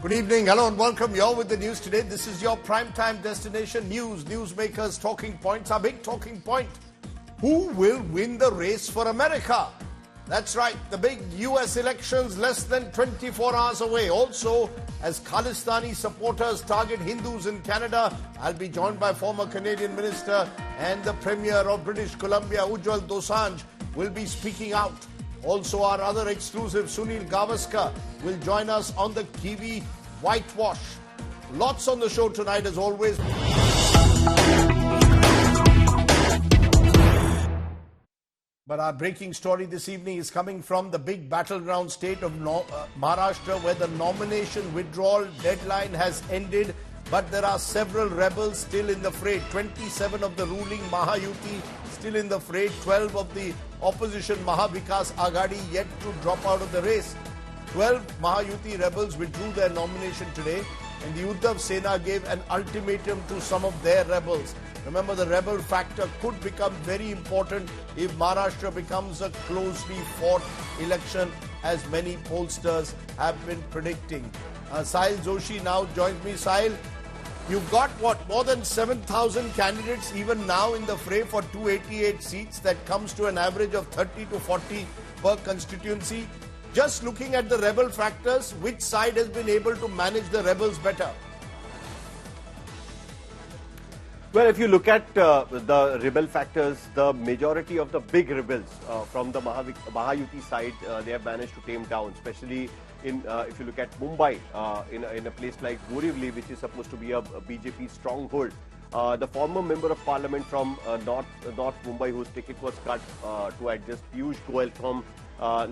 Good evening, hello and welcome. You're with the news today. This is your primetime destination news. Newsmakers' talking points. Our big talking point: who will win the race for America? That's right, the big US elections less than 24 hours away. Also, as Khalistani supporters target Hindus in Canada, I'll be joined by former Canadian Minister and the Premier of British Columbia, Ujjwal Dosanjh, will be speaking out. Also, our other exclusive, Sunil Gavaskar, will join us on the Kiwi whitewash. Lots on the show tonight, as always. But our breaking story this evening is coming from the big battleground state of Maharashtra, where the nomination withdrawal deadline has ended. But there are several rebels still in the fray. 27 of the ruling Mahayuti still in the fray. 12 of the opposition Mahavikas Aghadi yet to drop out of the race. 12 Mahayuti rebels withdrew their nomination today, and the Uddhav Sena gave an ultimatum to some of their rebels. Remember, the rebel factor could become very important if Maharashtra becomes a closely fought election, as many pollsters have been predicting. Sahil Joshi now joins me. Sahil, you've got what, more than 7,000 candidates even now in the fray for 288 seats. That comes to an average of 30 to 40 per constituency. Just looking at the rebel factors, which side has been able to manage the rebels better? Well, if you look at the rebel factors, the majority of the big rebels from the Mahayuti side, they have managed to tame down, especially in if you look at Mumbai, in a place like Borivali, which is supposed to be a BJP stronghold. The former member of parliament from North Mumbai, whose ticket was cut to adjust, Piyush Goyal from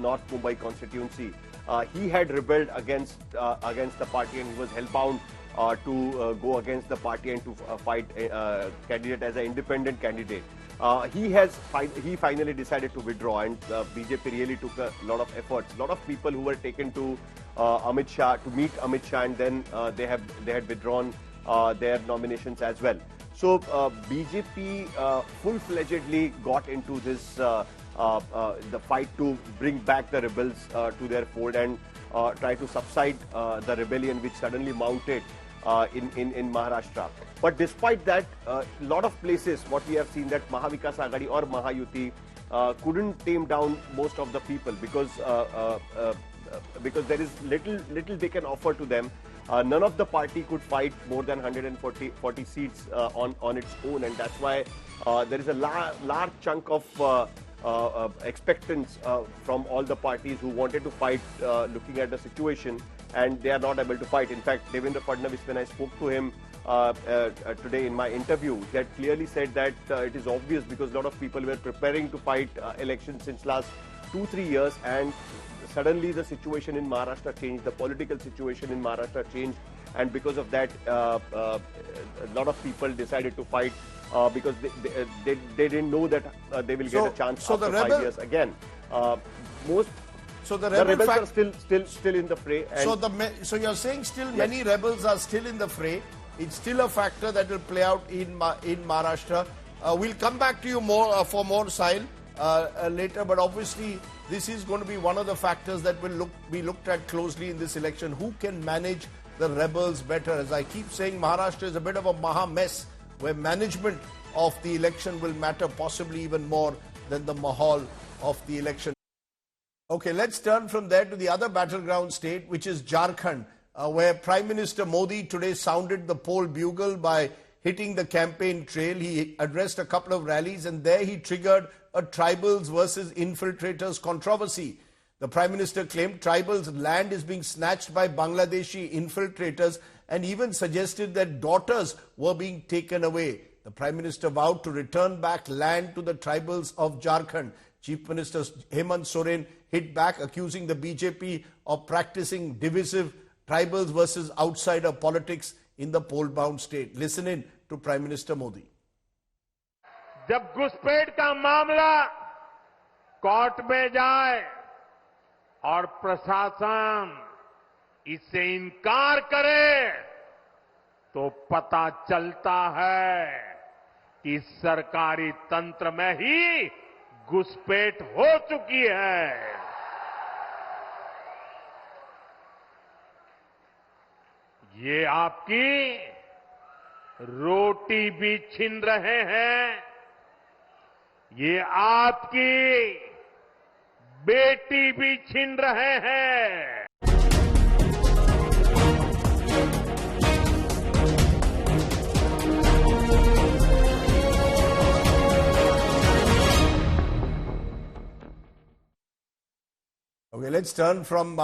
North Mumbai constituency, he had rebelled against the party, and he was hellbound to go against the party and to fight a candidate as an independent candidate. He finally decided to withdraw, and BJP really took a lot of efforts. A lot of people who were taken to Amit Shah to meet Amit Shah, and then they had withdrawn their nominations as well. So BJP full-fledgedly got into this the fight to bring back the rebels to their fold and try to subside the rebellion which suddenly mounted in Maharashtra. But despite that, a lot of places, what we have seen, that Mahavikas Aghadi or Mahayuti couldn't tame down most of the people, because there is little they can offer to them. None of the party could fight more than 140 seats on its own, and that's why there is a large chunk of expectants from all the parties who wanted to fight, looking at the situation, and they are not able to fight. In fact, Devendra Fadnavis, when I spoke to him today in my interview, he had clearly said that it is obvious, because a lot of people were preparing to fight elections since last 2-3 years, and suddenly the situation in Maharashtra changed, the political situation in Maharashtra changed, and because of that, a lot of people decided to fight because they didn't know that they will get a chance after 5 years again. So the rebels are still in the fray. And so you're saying still many rebels are still in the fray. It's still a factor that will play out in Maharashtra. We'll come back to you more for more, Sahil, later. But obviously, this is going to be one of the factors that will be looked at closely in this election. Who can manage the rebels better? As I keep saying, Maharashtra is a bit of a maha mess, where management of the election will matter possibly even more than the mahal of the election. Okay, let's turn from there to the other battleground state, which is Jharkhand, where Prime Minister Modi today sounded the poll bugle by hitting the campaign trail. He addressed a couple of rallies, and there he triggered a tribals versus infiltrators controversy. The Prime Minister claimed tribals' land is being snatched by Bangladeshi infiltrators, and even suggested that daughters were being taken away. The Prime Minister vowed to return back land to the tribals of Jharkhand. Chief Minister Hemant Soren hit back, accusing the BJP of practicing divisive tribals versus outsider politics in the poll-bound state. Listen in to Prime Minister Modi. जब घुसपैठ का मामला court में जाए और प्रशासन इससे इनकार करे, तो पता चलता है कि सरकारी तंत्र में ही घुसपैठ हो चुकी है। ये आपकी रोटी भी छीन रहे हैं, ये आपकी बेटी भी छीन रहे हैं। Okay, let's turn from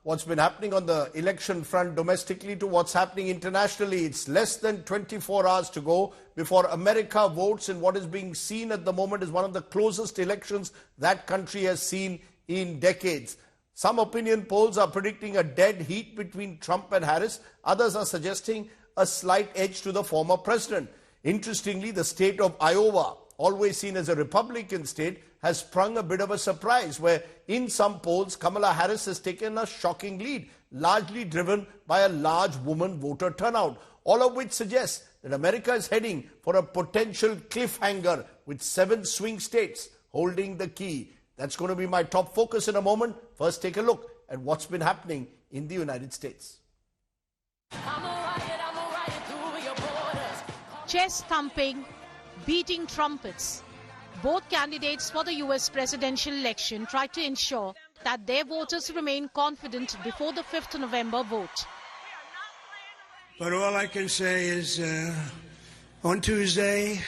what's been happening on the election front domestically to what's happening internationally. It's less than 24 hours to go before America votes in what is being seen at the moment as one of the closest elections that country has seen in decades. Some opinion polls are predicting a dead heat between Trump and Harris. Others are suggesting a slight edge to the former president. Interestingly, the state of Iowa, always seen as a Republican state, has sprung a bit of a surprise, where in some polls, Kamala Harris has taken a shocking lead, largely driven by a large woman voter turnout, all of which suggests that America is heading for a potential cliffhanger with 7 swing states holding the key. That's going to be my top focus in a moment. First, take a look at what's been happening in the United States. Chest thumping, beating trumpets. Both candidates for the US presidential election tried to ensure that their voters remain confident before the 5th November vote. But all I can say is on Tuesday,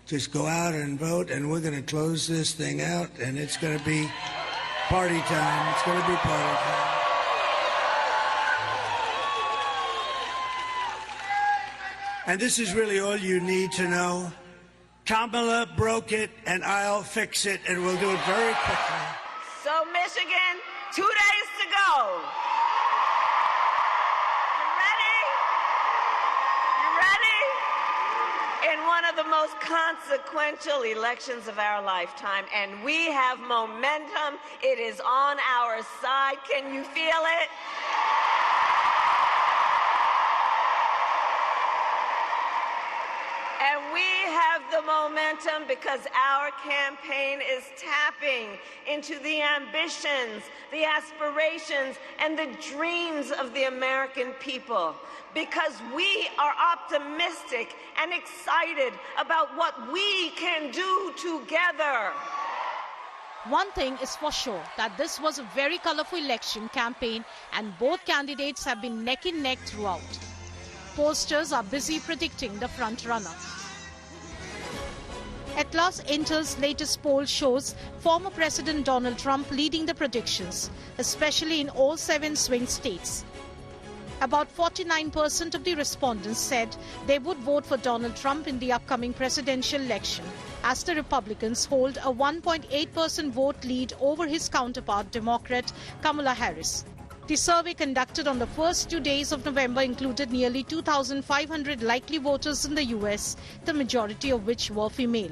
just go out and vote, and we're going to close this thing out, and it's going to be party time. It's going to be party time. And this is really all you need to know. Kamala broke it, and I'll fix it, and we'll do it very quickly. So, Michigan, 2 days to go. You ready? You ready? In one of the most consequential elections of our lifetime, and we have momentum. It is on our side. Can you feel it? And we have the momentum because our campaign is tapping into the ambitions, the aspirations, and the dreams of the American people. Because we are optimistic and excited about what we can do together. One thing is for sure, that this was a very colorful election campaign, and both candidates have been neck and neck throughout. Posters are busy predicting the front runner. Atlas Intel's latest poll shows former President Donald Trump leading the predictions, especially in all 7 swing states. About 49% of the respondents said they would vote for Donald Trump in the upcoming presidential election, as the Republicans hold a 1.8% vote lead over his counterpart, Democrat Kamala Harris. The survey conducted on the first 2 days of November included nearly 2,500 likely voters in the US, the majority of which were female.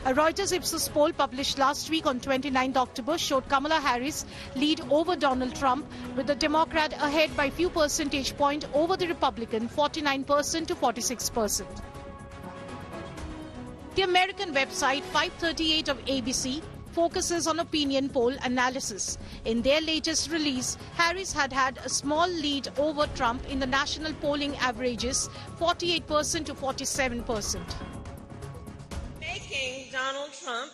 A Reuters Ipsos poll published last week on 29 October showed Kamala Harris lead over Donald Trump, with the Democrat ahead by few percentage points over the Republican, 49% to 46%. The American website 538 of ABC focuses on opinion poll analysis. In their latest release, Harris had a small lead over Trump in the national polling averages, 48% to 47%. Making Donald Trump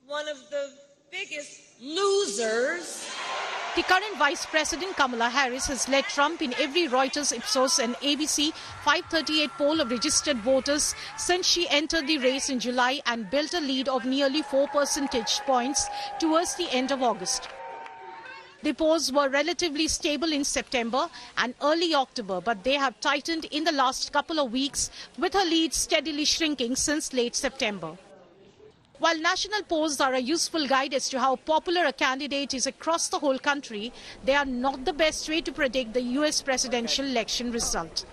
one of the biggest losers. The current Vice President Kamala Harris has led Trump in every Reuters, Ipsos and ABC 538 poll of registered voters since she entered the race in July and built a lead of nearly 4 percentage points towards the end of August. The polls were relatively stable in September and early October, but they have tightened in the last couple of weeks, with her lead steadily shrinking since late September. While national polls are a useful guide as to how popular a candidate is across the whole country, they are not the best way to predict the US presidential election result.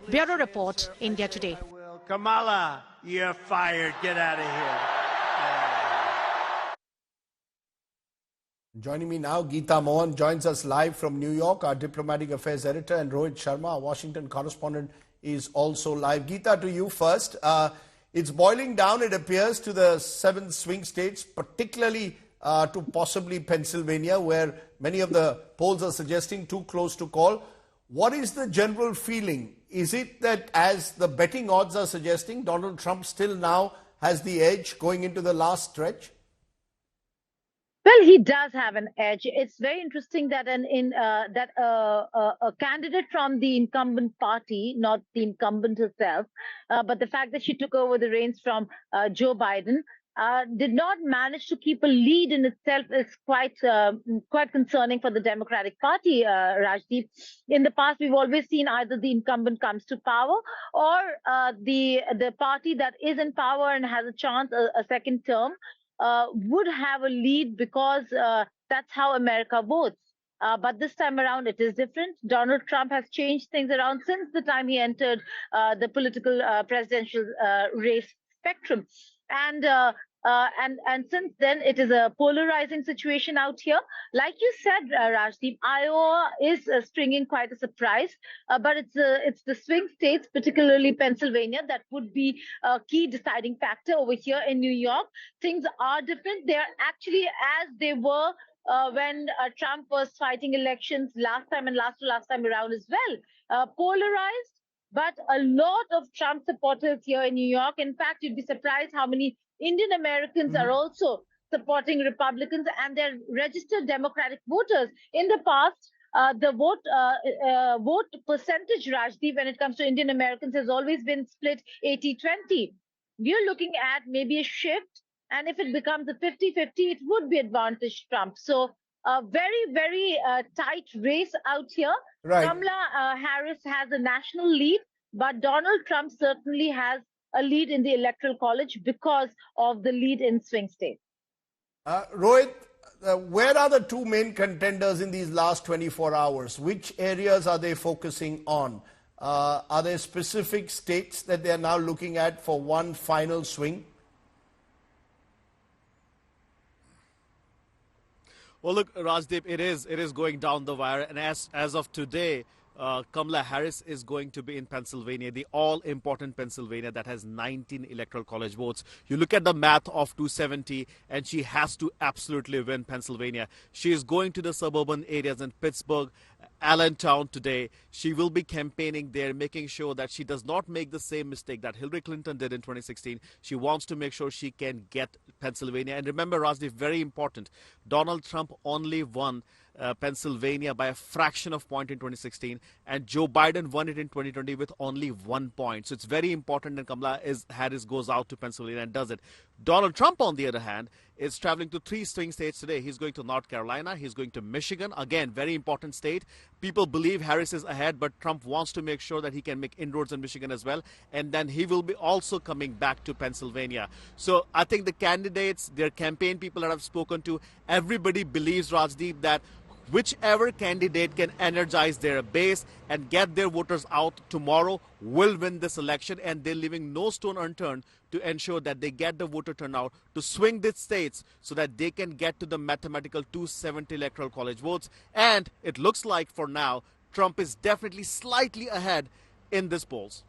Bureau Report, India Today. Kamala, you're fired. Get out of here. Joining me now, Geeta Mohan joins us live from New York. Our diplomatic affairs editor, and Rohit Sharma, our Washington correspondent, is also live. Geeta, to you first. It's boiling down, it appears, to the 7 swing states, particularly to possibly Pennsylvania, where many of the polls are suggesting too close to call. What is the general feeling? Is it that, as the betting odds are suggesting, Donald Trump still now has the edge going into the last stretch? Well, he does have an edge. It's very interesting that a candidate from the incumbent party, not the incumbent herself, but the fact that she took over the reins from Joe Biden, did not manage to keep a lead in itself is quite concerning for the Democratic Party, Rajdeep. In the past, we've always seen either the incumbent comes to power or the party that is in power and has a chance a second term would have a lead because that's how America votes. But this time around, it is different. Donald Trump has changed things around since the time he entered the political presidential race spectrum. And since then, it is a polarizing situation out here. Like you said, Rajdeep, Iowa is stringing quite a surprise, but it's the swing states, particularly Pennsylvania, that would be a key deciding factor over here in New York. Things are different. They are actually as they were when Trump was fighting elections last time and last time around as well. Polarized, but a lot of Trump supporters here in New York. In fact, you'd be surprised how many Indian Americans are also supporting Republicans, and they're registered Democratic voters. In the past, the vote percentage, Rajdeep, when it comes to Indian Americans has always been split 80-20. We're looking at maybe a shift, and if it becomes a 50-50, it would be advantage Trump. So a very, very tight race out here. Right. Kamala Harris has a national lead, but Donald Trump certainly has a lead in the Electoral College because of the lead in swing states. Rohit, where are the two main contenders in these last 24 hours? Which areas are they focusing on? Are there specific states that they are now looking at for one final swing? Well, look, Rajdeep, it is going down the wire, and as of today, Kamala Harris is going to be in Pennsylvania, the all-important Pennsylvania that has 19 electoral college votes. You look at the math of 270, and she has to absolutely win Pennsylvania. She is going to the suburban areas in Pittsburgh, Allentown today. She will be campaigning there, making sure that she does not make the same mistake that Hillary Clinton did in 2016. She wants to make sure she can get Pennsylvania. And remember, Rajdeep, very important, Donald Trump only won Pennsylvania by a fraction of point in 2016, and Joe Biden won it in 2020 with only 1 point. So it's very important that Kamala Harris goes out to Pennsylvania and does it. Donald Trump, on the other hand, is traveling to 3 swing states today. He's going to North Carolina. He's going to Michigan. Again, very important state. People believe Harris is ahead, but Trump wants to make sure that he can make inroads in Michigan as well. And then he will be also coming back to Pennsylvania. So I think the candidates, their campaign people that I've spoken to, everybody believes, Rajdeep, that whichever candidate can energize their base and get their voters out tomorrow will win this election, and they're leaving no stone unturned to ensure that they get the voter turnout to swing these states so that they can get to the mathematical 270 electoral college votes. And it looks like for now, Trump is definitely slightly ahead in these polls.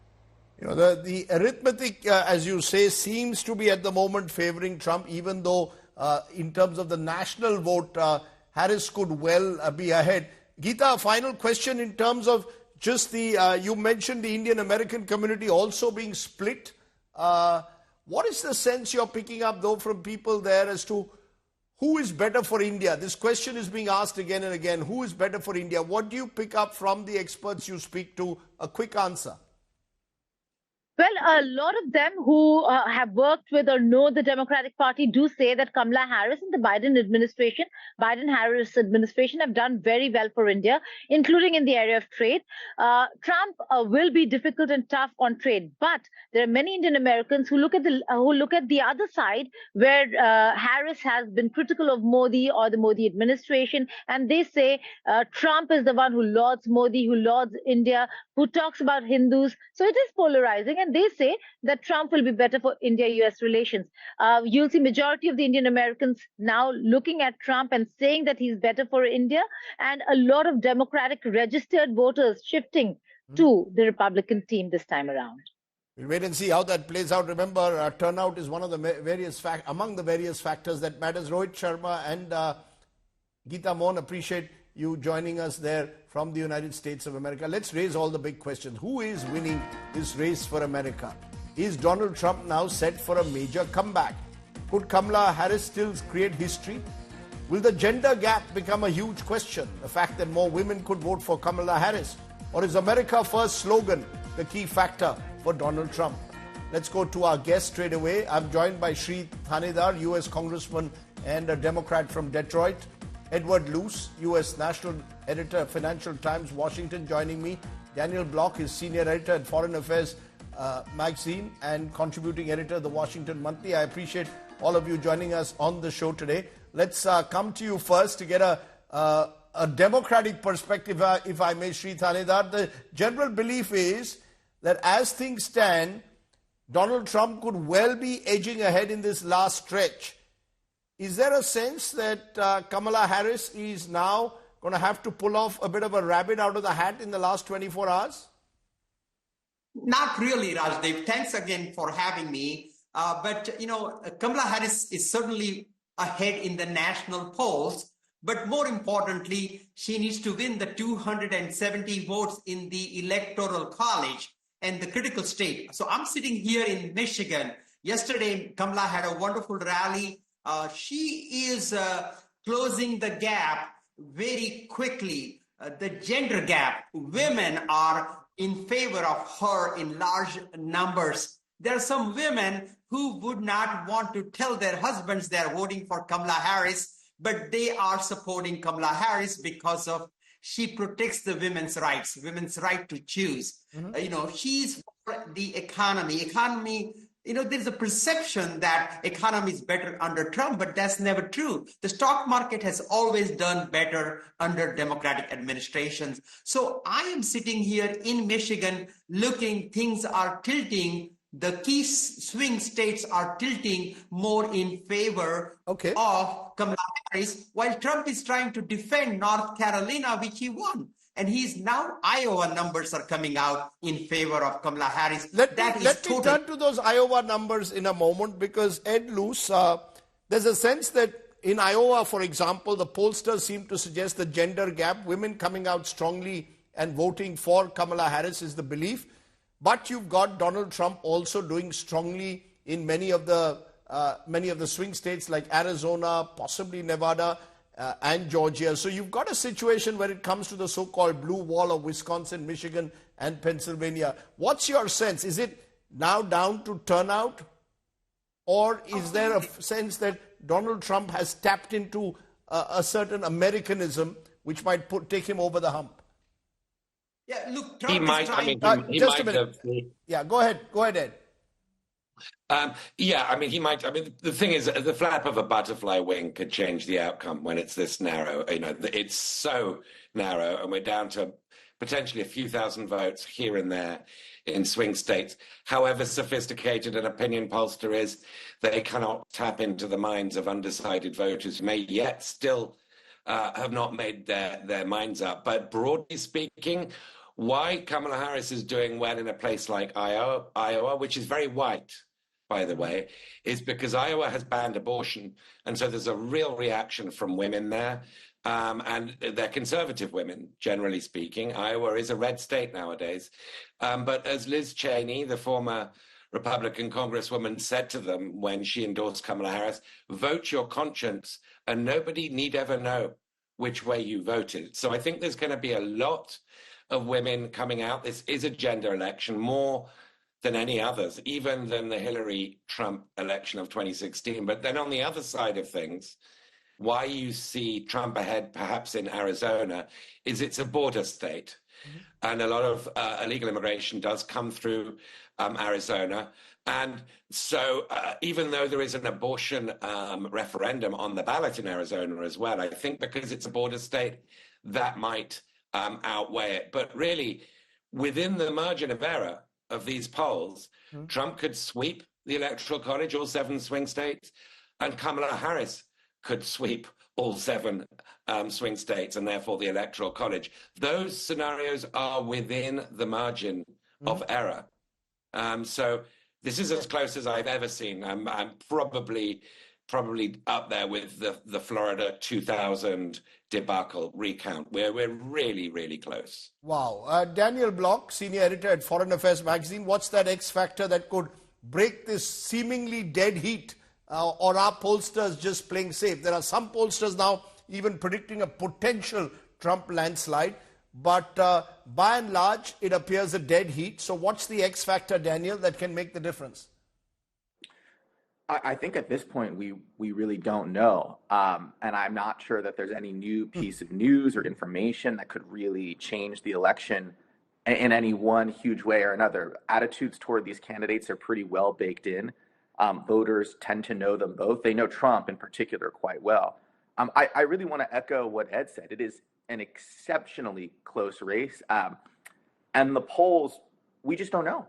You know, the arithmetic, as you say, seems to be at the moment favoring Trump, even though in terms of the national vote, Harris could well be ahead. Geeta, final question in terms of just the, you mentioned the Indian American community also being split. What is the sense you're picking up, though, from people there as to who is better for India? This question is being asked again and again. Who is better for India? What do you pick up from the experts you speak to? A quick answer. Well, a lot of them who have worked with or know the Democratic Party do say that Kamala Harris and the Biden-Harris administration have done very well for India, including in the area of trade. Trump will be difficult and tough on trade, but there are many Indian Americans who look at the other side, where Harris has been critical of Modi or the Modi administration, and they say Trump is the one who lauds Modi, who lauds India, who talks about Hindus. So it is polarizing, and they say that Trump will be better for India-US relations. You'll see majority of the Indian Americans now looking at Trump and saying that he's better for India, and a lot of Democratic registered voters shifting to the Republican team this time around. We'll wait and see how that plays out. Remember, turnout is one of the among the various factors that matters. Rohit Sharma and Geeta Mohan, appreciate you joining us there from the United States of America. Let's raise all the big questions. Who is winning this race for America? Is Donald Trump now set for a major comeback? Could Kamala Harris still create history? Will the gender gap become a huge question? The fact that more women could vote for Kamala Harris? Or is America First slogan the key factor for Donald Trump? Let's go to our guest straight away. I'm joined by Sri Thanedar, U.S. Congressman and a Democrat from Detroit. Edward Luce, U.S. National Editor, Financial Times, Washington, joining me. Daniel Block is Senior Editor at Foreign Affairs magazine and contributing editor of the Washington Monthly. I appreciate all of you joining us on the show today. Let's come to you first to get a democratic perspective, if I may, Sri Thanedar. The general belief is that as things stand, Donald Trump could well be edging ahead in this last stretch. Is there a sense that Kamala Harris is now going to have to pull off a bit of a rabbit out of the hat in the last 24 hours? Not really, Rajdeep. Thanks again for having me. But, you know, Kamala Harris is certainly ahead in the national polls. But more importantly, she needs to win the 270 votes in the Electoral College and the critical state. So I'm sitting here in Michigan. Yesterday, Kamala had a wonderful rally. She is closing the gap very quickly. The gender gap, women are in favor of her in large numbers. There are some women who would not want to tell their husbands they're voting for Kamala Harris, but they are supporting Kamala Harris because of she protects the women's rights, women's right to choose. You know, she's for the economy. You know, there's a perception that economy is better under Trump, but that's never true. The stock market has always done better under Democratic administrations. So I am sitting here in Michigan looking, things are tilting. The key swing states are tilting more in favor of Kamala Harris, while Trump is trying to defend North Carolina, which he won. And he's now, Iowa numbers are coming out in favor of Kamala Harris. Let me turn to those Iowa numbers in a moment, because Ed Luce, there's a sense that in Iowa, for example, the pollsters seem to suggest the gender gap, women coming out strongly and voting for Kamala Harris is the belief. But you've got Donald Trump also doing strongly in many of the swing states like Arizona, possibly Nevada, and Georgia. So you've got a situation where it comes to the so-called blue wall of Wisconsin, Michigan, and Pennsylvania. What's your sense? Is it now down to turnout? Or is there a sense that Donald Trump has tapped into a certain Americanism which might take him over the hump? Yeah, look, Trump is trying just a minute. Yeah, go ahead, Ed. Yeah, I mean, he might. I mean, the thing is, the flap of a butterfly wing could change the outcome when it's this narrow. You know, it's so narrow, and we're down to potentially a few thousand votes here and there in swing states. However sophisticated an opinion pollster is, they cannot tap into the minds of undecided voters who may yet still have not made their minds up. But broadly speaking, why Kamala Harris is doing well in a place like Iowa, which is very white, by the way, is because Iowa has banned abortion. And so there's a real reaction from women there. And they're conservative women, generally speaking. Iowa is a red state nowadays. But as Liz Cheney, the former Republican congresswoman, said to them when she endorsed Kamala Harris, vote your conscience and nobody need ever know which way you voted. So I think there's going to be a lot of women coming out. This is a gender election, more than any others, even than the Hillary-Trump election of 2016. But then on the other side of things, why you see Trump ahead perhaps in Arizona is it's a border state. And a lot of illegal immigration does come through Arizona. And so even though there is an abortion referendum on the ballot in Arizona as well, I think because it's a border state, that might outweigh it. But really, within the margin of error of these polls, Trump could sweep the Electoral College, all 7 swing states, and Kamala Harris could sweep all 7 swing states and therefore the Electoral College. Those scenarios are within the margin of error. So this is as close as I've ever seen. I'm probably up there with the Florida 2000 debacle recount, where we're really, really close. Wow. Daniel Block, senior editor at Foreign Affairs magazine, what's that X factor that could break this seemingly dead heat? Or are pollsters just playing safe? There are some pollsters now even predicting a potential Trump landslide. But by and large, it appears a dead heat. So what's the X factor, Daniel, that can make the difference? I think at this point, we really don't know. And I'm not sure that there's any new piece of news or information that could really change the election in any one huge way or another. Attitudes toward these candidates are pretty well baked in. Voters tend to know them both. They know Trump in particular quite well. I really want to echo what Ed said. It is an exceptionally close race. And the polls, we just don't know.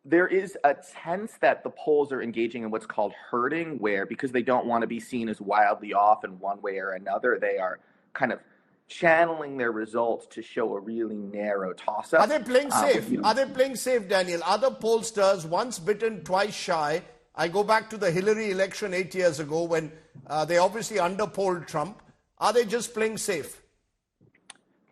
There is a sense that the polls are engaging in what's called herding, where because they don't want to be seen as wildly off in one way or another, they are kind of channeling their results to show a really narrow toss-up. Are they playing safe? Are they playing safe, Daniel? Other pollsters, once bitten, twice shy. I go back to the Hillary election 8 years ago when they obviously underpolled Trump. Are they just playing safe?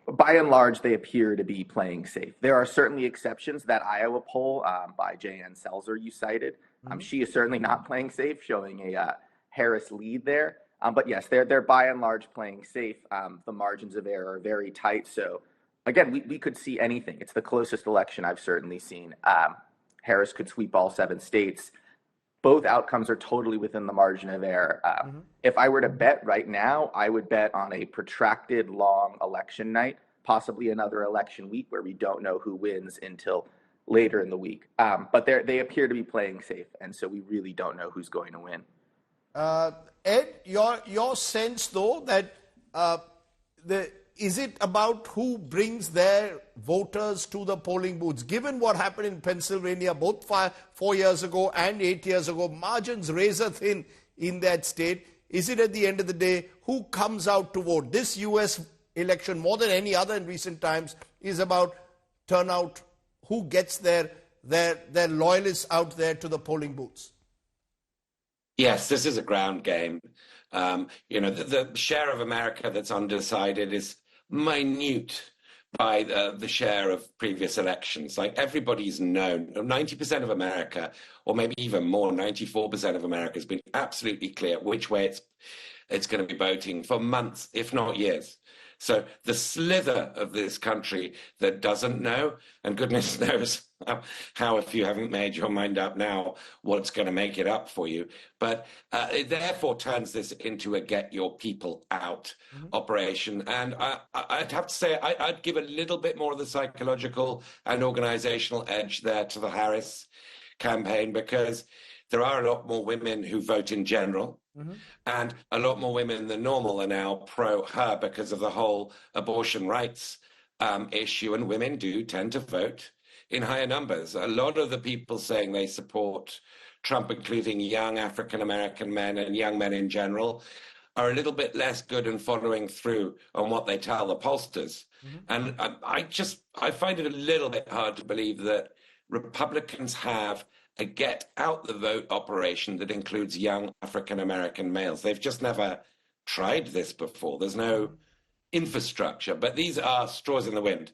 By and large, they appear to be playing safe. There are certainly exceptions. That Iowa poll by J.N. Selzer you cited, she is certainly not playing safe, showing a Harris lead there. But yes, they're by and large playing safe. The margins of error are very tight. So again, we could see anything. It's the closest election I've certainly seen. Harris could sweep all 7 states. Both outcomes are totally within the margin of error. If I were to bet right now, I would bet on a protracted, long election night, possibly another election week where we don't know who wins until later in the week. But they appear to be playing safe, and so we really don't know who's going to win. Ed, your sense, though, that is it about who brings their voters to the polling booths? Given what happened in Pennsylvania both 4 years ago and 8 years ago, margins razor thin in that state. Is it at the end of the day who comes out to vote? This U.S. election, more than any other in recent times, is about turnout. Who gets their loyalists out there to the polling booths? Yes, this is a ground game. The share of America that's undecided is minute by the share of previous elections. Like, everybody's known. 90% of America, or maybe even more, 94% of America has been absolutely clear which way it's going to be voting for months, if not years. So the slither of this country that doesn't know, and goodness knows how, if you haven't made your mind up now, what's going to make it up for you. But it therefore turns this into a get your people out operation. And I'd have to say I'd give a little bit more of the psychological and organizational edge there to the Harris campaign, because there are a lot more women who vote in general. And a lot more women than normal are now pro her because of the whole abortion rights issue. And women do tend to vote in higher numbers. A lot of the people saying they support Trump, including young African-American men and young men in general, are a little bit less good in following through on what they tell the pollsters. And I find it a little bit hard to believe that Republicans have a get out the vote operation that includes young African-American males. They've just never tried this before. There's no infrastructure, but these are straws in the wind.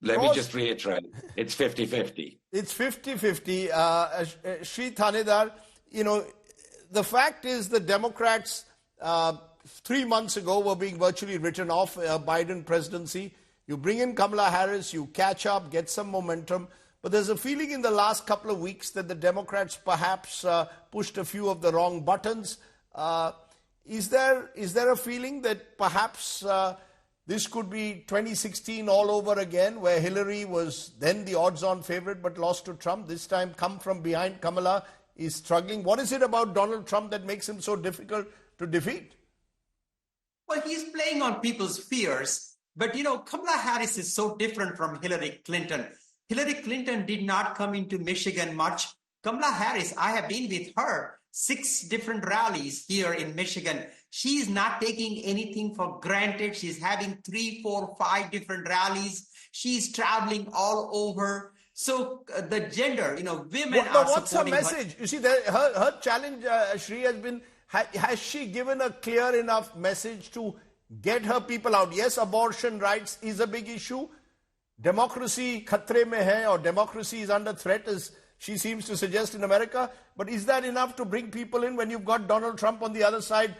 Let me just reiterate, it's 50-50. It's 50-50. Sri Thanedar, the fact is the Democrats 3 months ago were being virtually written off Biden presidency. You bring in Kamala Harris, you catch up, get some momentum. But there's a feeling in the last couple of weeks that the Democrats perhaps pushed a few of the wrong buttons. Is there a feeling that perhaps this could be 2016 all over again, where Hillary was then the odds-on favorite but lost to Trump? This time, come from behind, Kamala is struggling. What is it about Donald Trump that makes him so difficult to defeat? Well, he's playing on people's fears. But, Kamala Harris is so different from Hillary Clinton. Hillary Clinton did not come into Michigan much. Kamala Harris, I have been with her 6 different rallies here in Michigan. She's not taking anything for granted. She's having 3, 4, 5 different rallies. She's traveling all over. So the gender, women But are what's her supporting message? You see, her challenge, Shri, has been, has she given a clear enough message to get her people out? Yes, abortion rights is a big issue. Democracy khatre mein hai, or democracy is under threat, as she seems to suggest in America. But is that enough to bring people in when you've got Donald Trump on the other side,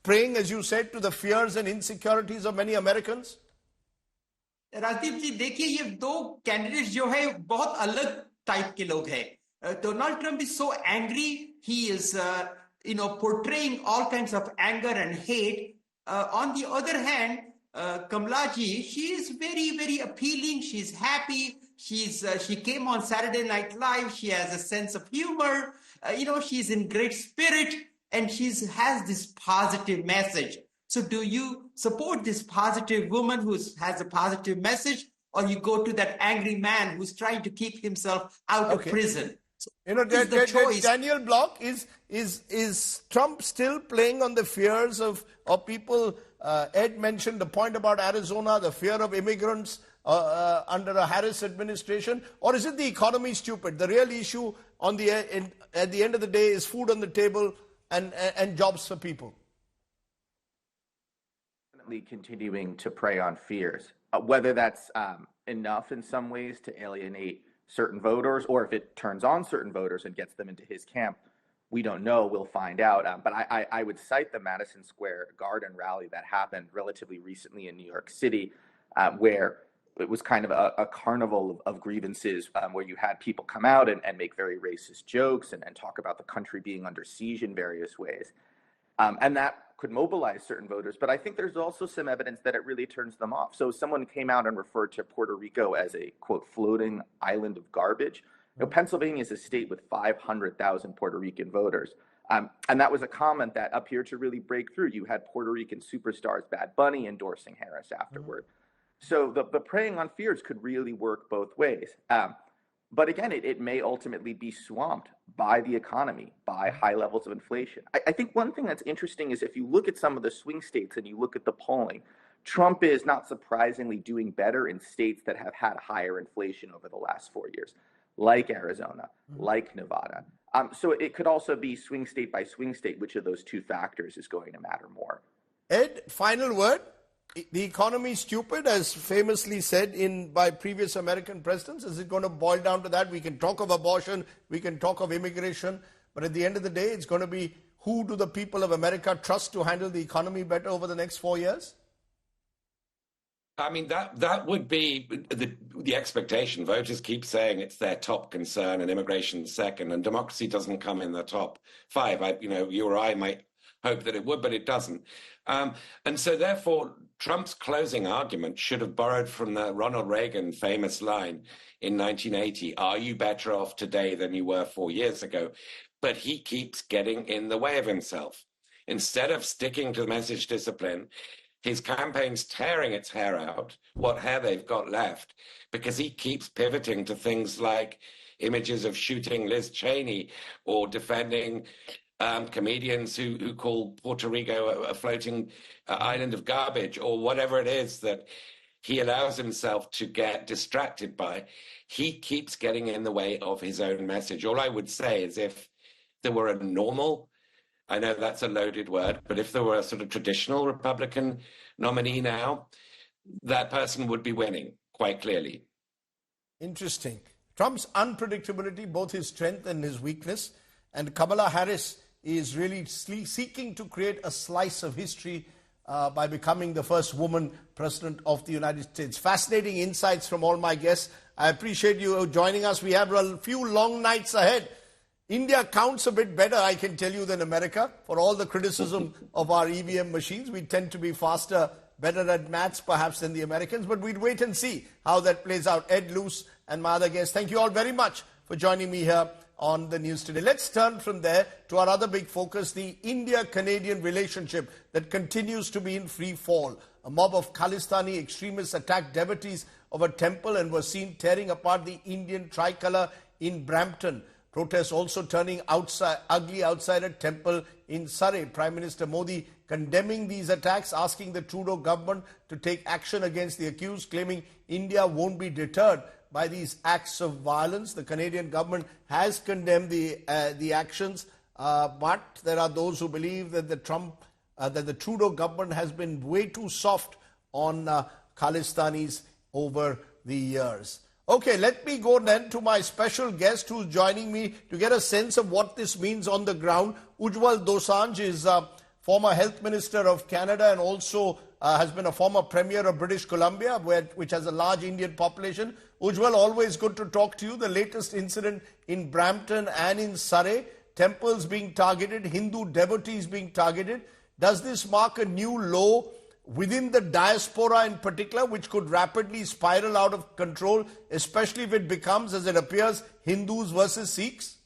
praying, as you said, to the fears and insecurities of many Americans? Rajdeep जी देखिए, ये दो candidates जो है बहुत अलग type के लोग हैं. Donald Trump is so angry, he is portraying all kinds of anger and hate. On the other hand, Kamala ji, she is very, very appealing. She's happy. She came on Saturday Night Live. She has a sense of humor. She's in great spirit, and has this positive message. So do you support this positive woman who has a positive message, or you go to that angry man who's trying to keep himself out of prison? So, Daniel Block, is Trump still playing on the fears of people? Ed mentioned the point about Arizona, the fear of immigrants under a Harris administration, or is it the economy stupid? The real issue at the end of the day is food on the table and jobs for people. Continuing to prey on fears, whether that's enough in some ways to alienate certain voters, or if it turns on certain voters and gets them into his camp, we don't know. We'll find out. But I would cite the Madison Square Garden rally that happened relatively recently in New York City, where it was kind of a carnival of grievances, where you had people come out and make very racist jokes and talk about the country being under siege in various ways. And that could mobilize certain voters, but I think there's also some evidence that it really turns them off. So someone came out and referred to Puerto Rico as a, quote, floating island of garbage. Pennsylvania is a state with 500,000 Puerto Rican voters. And that was a comment that appeared to really break through. You had Puerto Rican superstars, Bad Bunny, endorsing Harris afterward. So the preying on fears could really work both ways. But again, it may ultimately be swamped by the economy, by high levels of inflation. I think one thing that's interesting is if you look at some of the swing states and you look at the polling, Trump is not surprisingly doing better in states that have had higher inflation over the last 4 years, like Arizona, like Nevada. So it could also be swing state by swing state, which of those two factors is going to matter more. Ed, final word. The economy is stupid, as famously said by previous American presidents. Is it going to boil down to that? We can talk of abortion, we can talk of immigration, but at the end of the day, it's going to be who do the people of America trust to handle the economy better over the next 4 years? I mean, that would be the expectation. Voters keep saying it's their top concern and immigration second, and democracy doesn't come in the top five. You or I might hope that it would, but it doesn't. And so therefore, Trump's closing argument should have borrowed from the Ronald Reagan famous line in 1980, are you better off today than you were 4 years ago? But he keeps getting in the way of himself. Instead of sticking to the message discipline, his campaign's tearing its hair out, what hair they've got left, because he keeps pivoting to things like images of shooting Liz Cheney or defending comedians who call Puerto Rico a floating island of garbage, or whatever it is that he allows himself to get distracted by. He keeps getting in the way of his own message. All I would say is if there were a normal, I know that's a loaded word, but if there were a sort of traditional Republican nominee now, that person would be winning quite clearly. Interesting. Trump's unpredictability, both his strength and his weakness, and Kamala Harris is really seeking to create a slice of history by becoming the first woman president of the United States. Fascinating insights from all my guests. I appreciate you joining us. We have a few long nights ahead. India counts a bit better, I can tell you, than America. For all the criticism of our EVM machines, we tend to be faster, better at maths perhaps than the Americans, but we'd wait and see how that plays out. Ed Luce and my other guests, thank you all very much for joining me here on the news today. Let's turn from there to our other big focus, the India-Canadian relationship that continues to be in free fall. A mob of Khalistani extremists attacked devotees of a temple and were seen tearing apart the Indian tricolour in Brampton. Protests also turning ugly outside a temple in Surrey. Prime Minister Modi condemning these attacks, asking the Trudeau government to take action against the accused, claiming India won't be deterred by these acts of violence. The Canadian government has condemned the actions, but there are those who believe that the Trudeau government has been way too soft on Khalistanis over the years. Okay, let me go then to my special guest who's joining me to get a sense of what this means on the ground. Ujjwal Dosanjh is former health minister of Canada and also has been a former premier of British Columbia, which has a large Indian population. Ujjwal, always good to talk to you. The latest incident in Brampton and in Surrey, temples being targeted, Hindu devotees being targeted. Does this mark a new low within the diaspora in particular, which could rapidly spiral out of control, especially if it becomes, as it appears, Hindus versus Sikhs?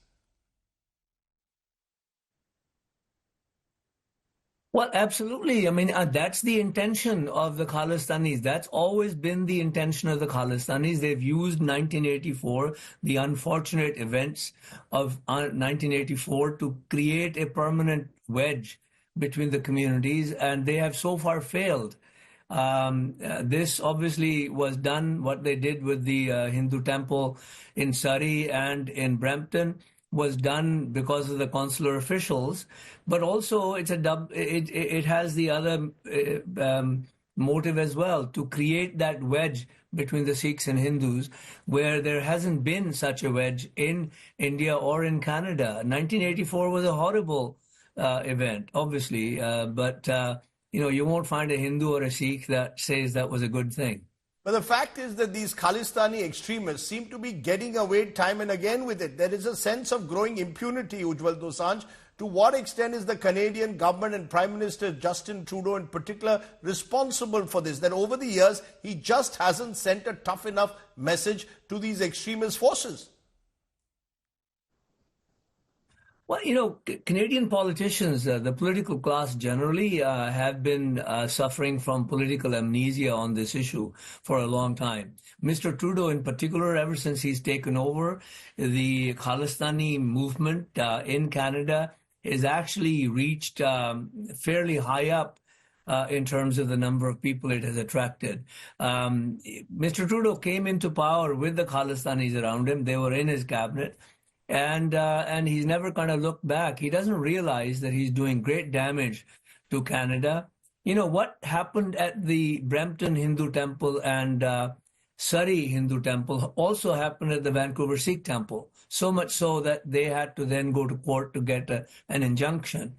Well, absolutely. I mean, that's the intention of the Khalistanis. That's always been the intention of the Khalistanis. They've used 1984, the unfortunate events of 1984, to create a permanent wedge between the communities, and they have so far failed. This obviously was done, what they did with the Hindu temple in Surrey and in Brampton was done because of the consular officials, but also it has the other motive as well, to create that wedge between the Sikhs and Hindus, where there hasn't been such a wedge in India or in Canada. 1984 was a horrible event, obviously, but you won't find a Hindu or a Sikh that says that was a good thing. But the fact is that these Khalistani extremists seem to be getting away time and again with it. There is a sense of growing impunity, Ujjwal Dosanjh. To what extent is the Canadian government and Prime Minister Justin Trudeau in particular responsible for this? That over the years, he just hasn't sent a tough enough message to these extremist forces. Well, Canadian politicians, the political class generally, have been suffering from political amnesia on this issue for a long time. Mr. Trudeau, in particular, ever since he's taken over, the Khalistani movement in Canada has actually reached fairly high up in terms of the number of people it has attracted. Mr. Trudeau came into power with the Khalistanis around him. They were in his cabinet. And he's never kind of looked back. He doesn't realize that he's doing great damage to Canada. What happened at the Brampton Hindu Temple and Surrey Hindu Temple also happened at the Vancouver Sikh Temple, so much so that they had to then go to court to get an injunction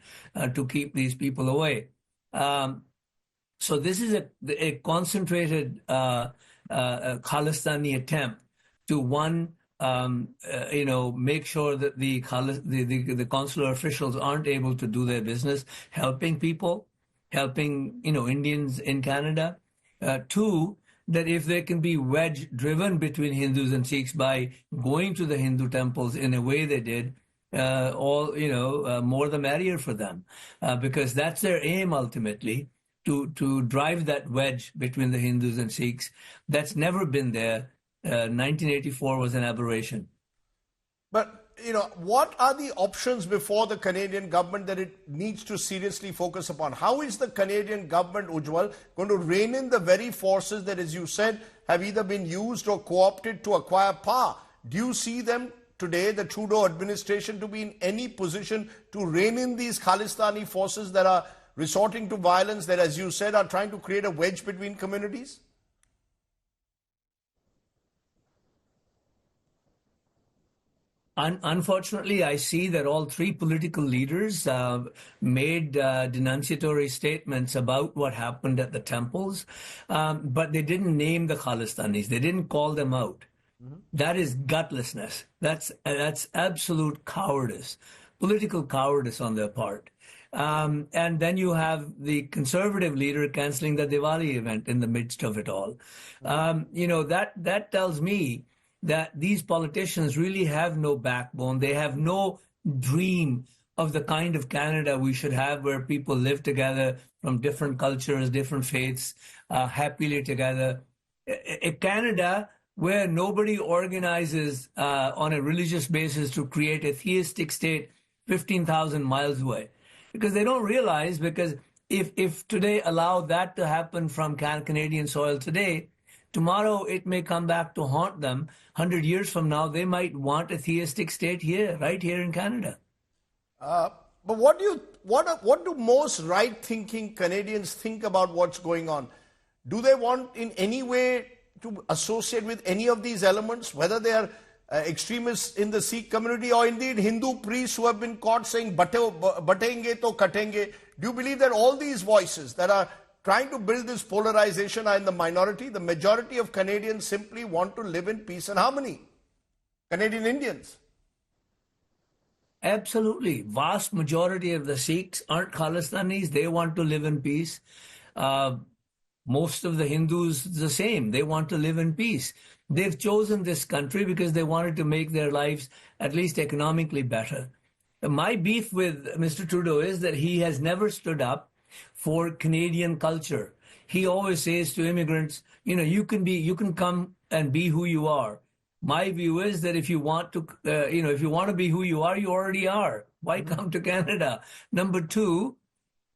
to keep these people away. So this is a concentrated Khalistani attempt to, make sure that the consular officials aren't able to do their business, helping people, helping Indians in Canada. Two, that if there can be wedge driven between Hindus and Sikhs by going to the Hindu temples in a way they did, more the merrier for them, because that's their aim ultimately, to drive that wedge between the Hindus and Sikhs. That's never been there. 1984 was an aberration. But, what are the options before the Canadian government that it needs to seriously focus upon? How is the Canadian government, Ujjwal, going to rein in the very forces that, as you said, have either been used or co-opted to acquire power? Do you see them today, the Trudeau administration, to be in any position to rein in these Khalistani forces that are resorting to violence, that, as you said, are trying to create a wedge between communities? Unfortunately, I see that all three political leaders made denunciatory statements about what happened at the temples, but they didn't name the Khalistanis. They didn't call them out. Mm-hmm. That is gutlessness. That's absolute cowardice, political cowardice on their part. And then you have the conservative leader canceling the Diwali event in the midst of it all. That tells me that these politicians really have no backbone. They have no dream of the kind of Canada we should have, where people live together from different cultures, different faiths, happily together. A Canada where nobody organizes on a religious basis to create a theistic state 15,000 miles away. Because they don't realize, because if today allow that to happen from Canadian soil today, Tomorrow it may come back to haunt them. 100 years from now, they might want a theistic state here, right here in Canada. But what do most right-thinking Canadians think about what's going on? Do they want in any way to associate with any of these elements, whether they are extremists in the Sikh community or indeed Hindu priests who have been caught saying batenge to katenge? Do you believe that all these voices that are trying to build this polarization are in the minority? The majority of Canadians simply want to live in peace and harmony. Canadian Indians. Absolutely. Vast majority of the Sikhs aren't Khalistanis. They want to live in peace. Most of the Hindus, the same. They want to live in peace. They've chosen this country because they wanted to make their lives at least economically better. My beef with Mr. Trudeau is that he has never stood up for Canadian culture. He always says to immigrants, you can come and be who you are. My view is that if you want to, if you want to be who you already are. Why come to Canada? Number two,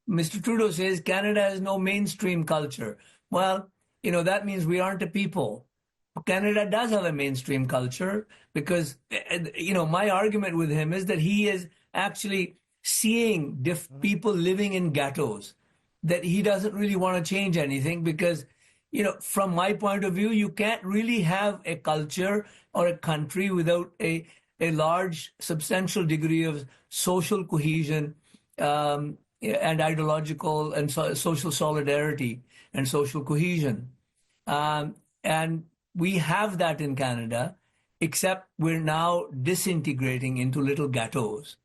Mr. Trudeau says Canada has no mainstream culture. Well, that means we aren't a people. Canada does have a mainstream culture because, my argument with him is that he is actually seeing people living in ghettos, that he doesn't really want to change anything because, from my point of view, you can't really have a culture or a country without a large, substantial degree of social cohesion and ideological and social solidarity and social cohesion. And we have that in Canada, except we're now disintegrating into little ghettos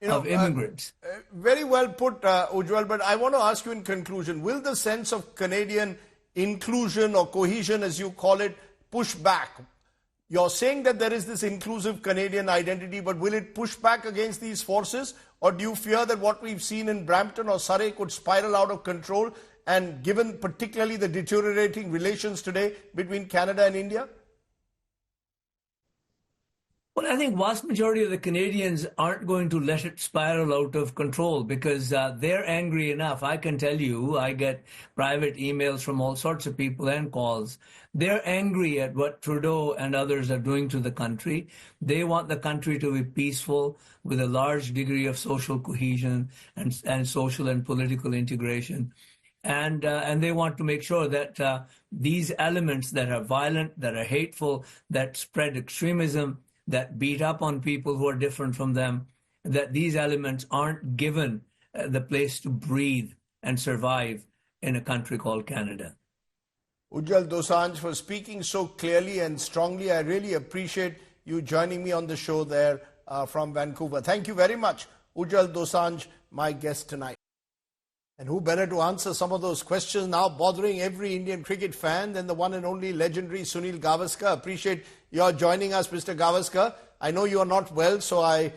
of immigrants. Very well put, Ujjwal, but I want to ask you in conclusion, will the sense of Canadian inclusion or cohesion, as you call it, push back? You're saying that there is this inclusive Canadian identity, but will it push back against these forces? Or do you fear that what we've seen in Brampton or Surrey could spiral out of control? And given particularly the deteriorating relations today between Canada and India? Well, I think vast majority of the Canadians aren't going to let it spiral out of control because they're angry enough. I can tell you, I get private emails from all sorts of people and calls. They're angry at what Trudeau and others are doing to the country. They want the country to be peaceful with a large degree of social cohesion and social and political integration. And they want to make sure that these elements that are violent, that are hateful, that spread extremism, that beat up on people who are different from them, that these elements aren't given the place to breathe and survive in a country called Canada. Ujjwal Dosanjh, for speaking so clearly and strongly. I really appreciate you joining me on the show there from Vancouver. Thank you very much. Ujjwal Dosanjh, my guest tonight. And who better to answer some of those questions now bothering every Indian cricket fan than the one and only legendary Sunil Gavaskar. Appreciate your joining us, Mr. Gavaskar. I know you are not well, so I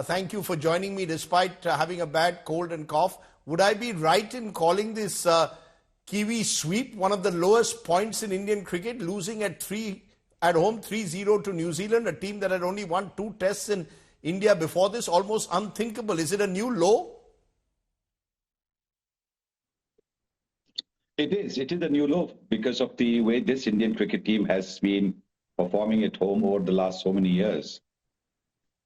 thank you for joining me despite having a bad cold and cough. Would I be right in calling this Kiwi sweep one of the lowest points in Indian cricket, losing at home 3-0 to New Zealand, a team that had only won 2 tests in India before this? Almost unthinkable. Is it a new low? It is a new low because of the way this Indian cricket team has been performing at home over the last so many years.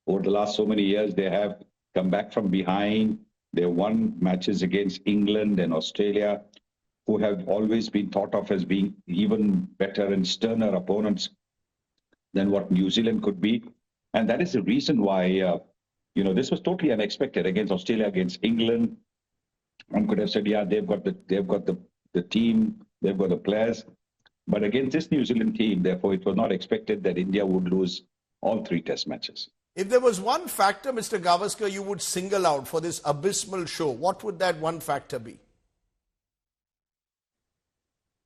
Over the last so many years, they have come back from behind. They won matches against England and Australia, who have always been thought of as being even better and sterner opponents than what New Zealand could be. And that is the reason why, this was totally unexpected against Australia, against England. One could have said, yeah, they've got the team, they've got the players. But against this New Zealand team, therefore, it was not expected that India would lose all 3 test matches. If there was one factor, Mr. Gavaskar, you would single out for this abysmal show, what would that one factor be?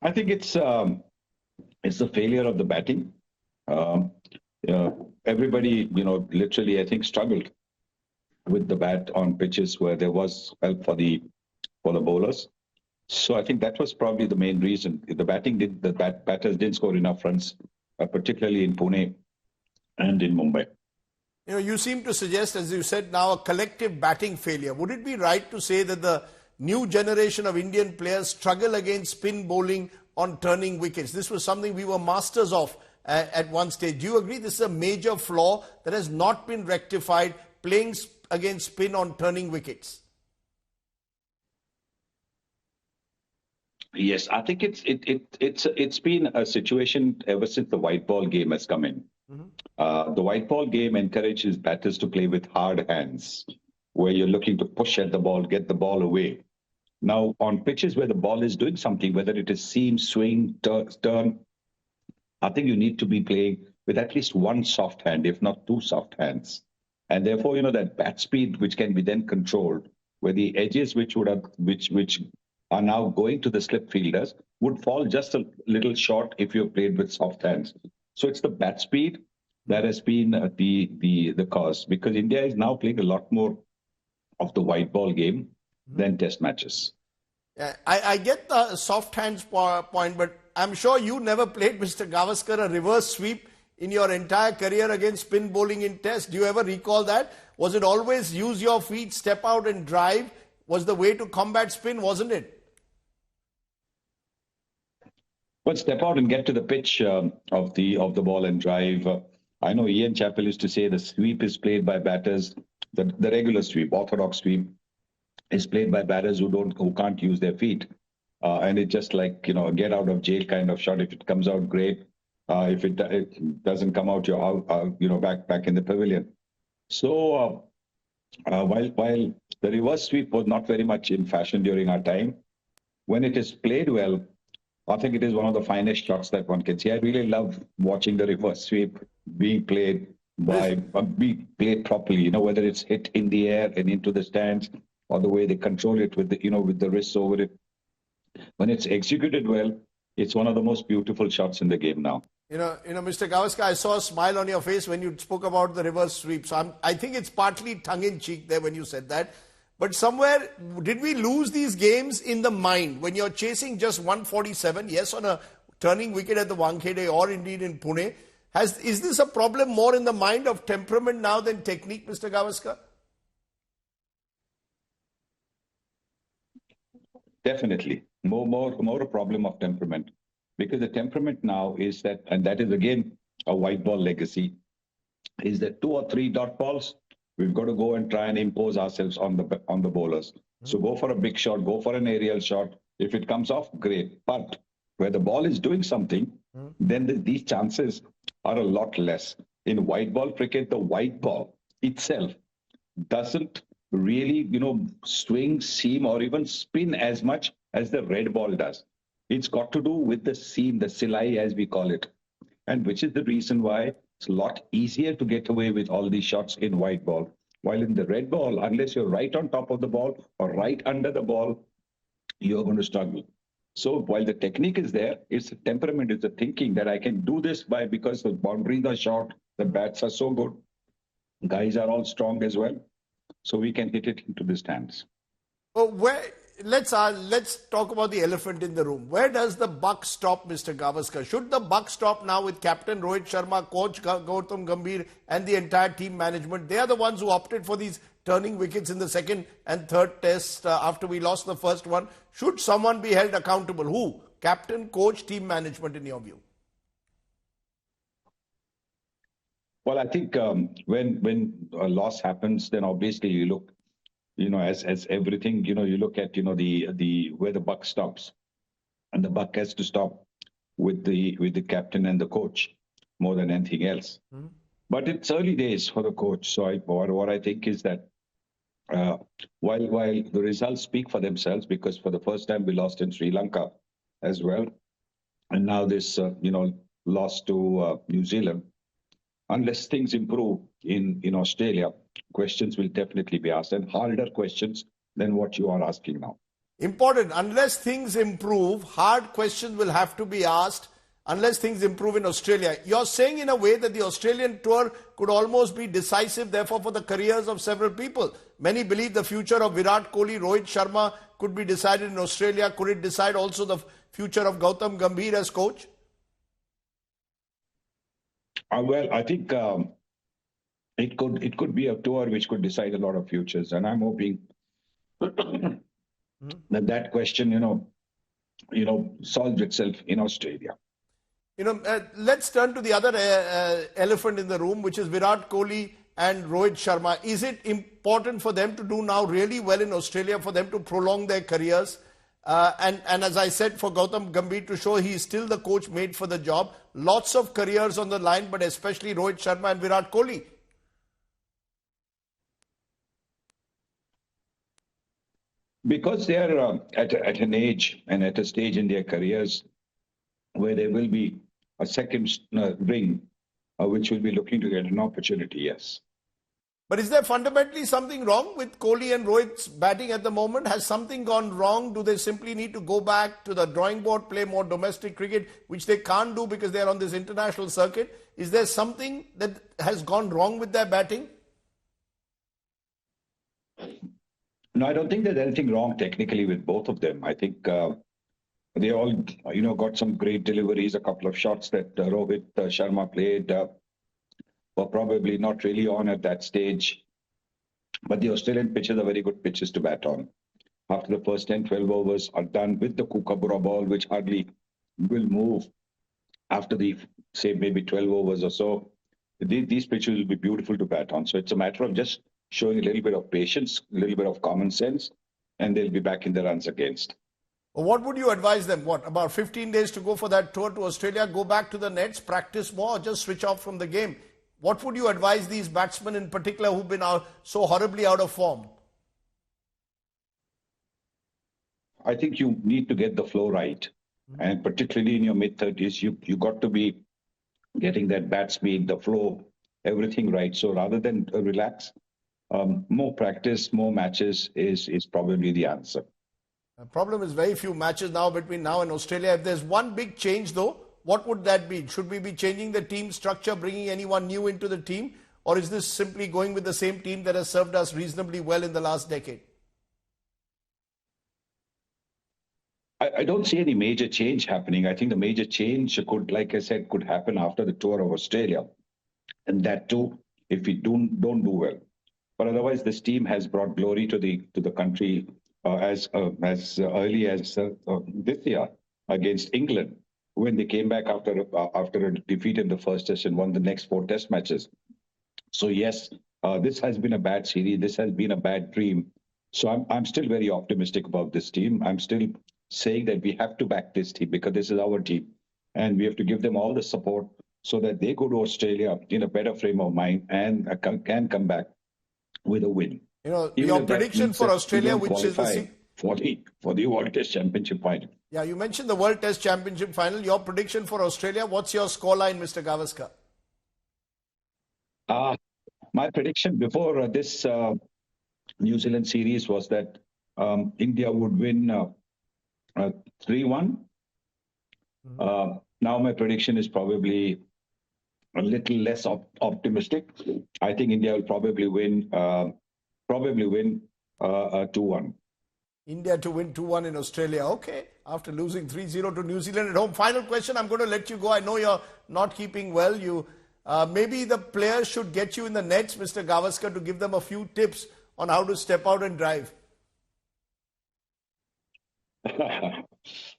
I think it's the failure of the batting. Everybody, literally, I think, struggled with the bat on pitches where there was help for the bowlers. So I think that was probably the main reason. The batters didn't score enough runs, particularly in Pune and in Mumbai. You seem to suggest, as you said now, a collective batting failure. Would it be right to say that the new generation of Indian players struggle against spin bowling on turning wickets. This was something we were masters of at one stage. Do you agree this is a major flaw that has not been rectified, playing against spin on turning wickets? Yes, I think it's been a situation ever since the white ball game has come in. The white ball game encourages batters to play with hard hands, where you're looking to push at the ball, get the ball away. Now, on pitches where the ball is doing something, whether it is seam, swing, turn, I think you need to be playing with at least one soft hand, if not two soft hands. And therefore, that bat speed, which can be then controlled, where the edges which are now going to the slip fielders would fall just a little short if you played with soft hands. So it's the bat speed that has been the cause, because India is now playing a lot more of the white ball game than test matches. Yeah, I get the soft hands point, but I'm sure you never played, Mr. Gavaskar, a reverse sweep in your entire career against spin bowling in test. Do you ever recall that? Was it always use your feet, step out and drive was the way to combat spin, wasn't it? Well, step out and get to the pitch of the ball and drive. I know Ian Chappell used to say the sweep is played by batters. The regular sweep, orthodox sweep, is played by batters who can't use their feet, and it's just like a get out of jail kind of shot. If it comes out, great. If it doesn't come out, you're out. Back in the pavilion. So while the reverse sweep was not very much in fashion during our time, when it is played well, I think it is one of the finest shots that one can see. I really love watching the reverse sweep being played properly. Whether it's hit in the air and into the stands, or the way they control it with the wrists over it. When it's executed well, it's one of the most beautiful shots in the game now. Mr. Gavaskar, I saw a smile on your face when you spoke about the reverse sweep. So I think it's partly tongue-in-cheek there when you said that. But somewhere, did we lose these games in the mind? When you're chasing just 147, yes, on a turning wicket at the Wankhede or indeed in Pune, is this a problem more in the mind of temperament now than technique, Mr. Gavaskar? Definitely. More a problem of temperament. Because the temperament now is that, and that is again a white ball legacy, is that 2 or 3 dot balls, we've got to go and try and impose ourselves on the bowlers. So go for a big shot, go for an aerial shot. If it comes off, great. But where the ball is doing something, then these chances are a lot less. In white ball cricket, the white ball itself doesn't really, swing, seam, or even spin as much as the red ball does. It's got to do with the seam, the silai as we call it, and which is the reason why it's a lot easier to get away with all these shots in white ball. While in the red ball, unless you're right on top of the ball or right under the ball, you're going to struggle. So while the technique is there, it's the temperament, it's the thinking that I can do this because the boundaries are short, the bats are so good, guys are all strong as well, so we can hit it into the stands. Oh, let's talk about the elephant in the room. Where does the buck stop, Mr. Gavaskar? Should the buck stop now with Captain Rohit Sharma, Coach Gautam Gambhir and the entire team management? They are the ones who opted for these turning wickets in the second and third test after we lost the first one. Should someone be held accountable? Who? Captain, coach, team management in your view? Well, I think when a loss happens, then obviously you look, as everything, you look at, the where the buck stops, and the buck has to stop with the captain and the coach more than anything else. But it's early days for the coach. So what I think is that while the results speak for themselves, because for the first time we lost in Sri Lanka as well, and now this loss to New Zealand, unless things improve in Australia, questions will definitely be asked, and harder questions than what you are asking now. Important. Unless things improve, hard questions will have to be asked unless things improve in Australia. You're saying in a way that the Australian tour could almost be decisive, therefore, for the careers of several people. Many believe the future of Virat Kohli, Rohit Sharma could be decided in Australia. Could it decide also the future of Gautam Gambhir as coach? Well, I think it could be a tour which could decide a lot of futures, and I'm hoping that question, solves itself in Australia. Let's turn to the other elephant in the room, which is Virat Kohli and Rohit Sharma. Is it important for them to do now really well in Australia, for them to prolong their careers? And as I said, for Gautam Gambhir to show he is still the coach made for the job. Lots of careers on the line, but especially Rohit Sharma and Virat Kohli. Because they are at an age and at a stage in their careers where there will be a second ring, which will be looking to get an opportunity, yes. But is there fundamentally something wrong with Kohli and Rohit's batting at the moment? Has something gone wrong? Do they simply need to go back to the drawing board, play more domestic cricket, which they can't do because they're on this international circuit? Is there something that has gone wrong with their batting? No, I don't think there's anything wrong technically with both of them. I think they all, got some great deliveries. A couple of shots that Rohit Sharma played were probably not really on at that stage. But the Australian pitches are very good pitches to bat on. After the first 10, 12 overs are done with the Kookaburra ball, which hardly will move after the, say, maybe 12 overs or so. These pitches will be beautiful to bat on. So it's a matter of just showing a little bit of patience, a little bit of common sense, and they'll be back in the runs against. What would you advise them? About 15 days to go for that tour to Australia? Go back to the nets, practice more, or just switch off from the game? What would you advise these batsmen in particular who've been so horribly out of form? I think you need to get the flow right. And particularly in your mid-30s, you got to be getting that bat speed, the flow, everything right. So rather than relax, more practice, more matches is probably the answer. The problem is very few matches now between now and Australia. If there's one big change though, what would that be? Should we be changing the team structure, bringing anyone new into the team? Or is this simply going with the same team that has served us reasonably well in the last decade? I don't see any major change happening. I think the major change could, like I said, could happen after the tour of Australia. And that too, if we don't do well. But otherwise, this team has brought glory to the country as early as this year against England, when they came back after a defeat in the first test and won the next 4 test matches. So yes, this has been a bad series. This has been a bad dream. So I'm still very optimistic about this team. I'm still saying that we have to back this team because this is our team, and we have to give them all the support so that they go to Australia in a better frame of mind and can come back with a win. Your prediction for Australia, which is for the World Test Championship final. Yeah, you mentioned the World Test Championship final. Your prediction for Australia, what's your scoreline, Mr. Gavaskar? My prediction before this New Zealand series was that India would win 3-1. Now my prediction is probably a little less optimistic. I think India will probably win 2-1. India to win 2-1 in Australia. Okay, after losing 3-0 to New Zealand at home. Final question, I'm going to let you go. I know you're not keeping well. Maybe the players should get you in the nets, Mr. Gavaskar, to give them a few tips on how to step out and drive.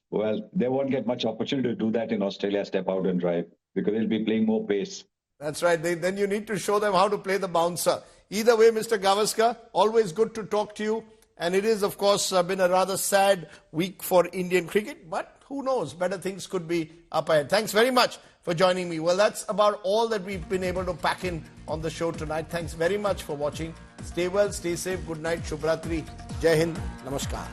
Well, they won't get much opportunity to do that in Australia, step out and drive, because they'll be playing more pace. That's right. Then you need to show them how to play the bouncer. Either way, Mr. Gavaskar, always good to talk to you. And it is, of course, been a rather sad week for Indian cricket, but who knows, better things could be up ahead. Thanks very much for joining me. Well, that's about all that we've been able to pack in on the show tonight. Thanks very much for watching. Stay well, stay safe. Good night. Shubhratri. Jai Hind. Namaskar.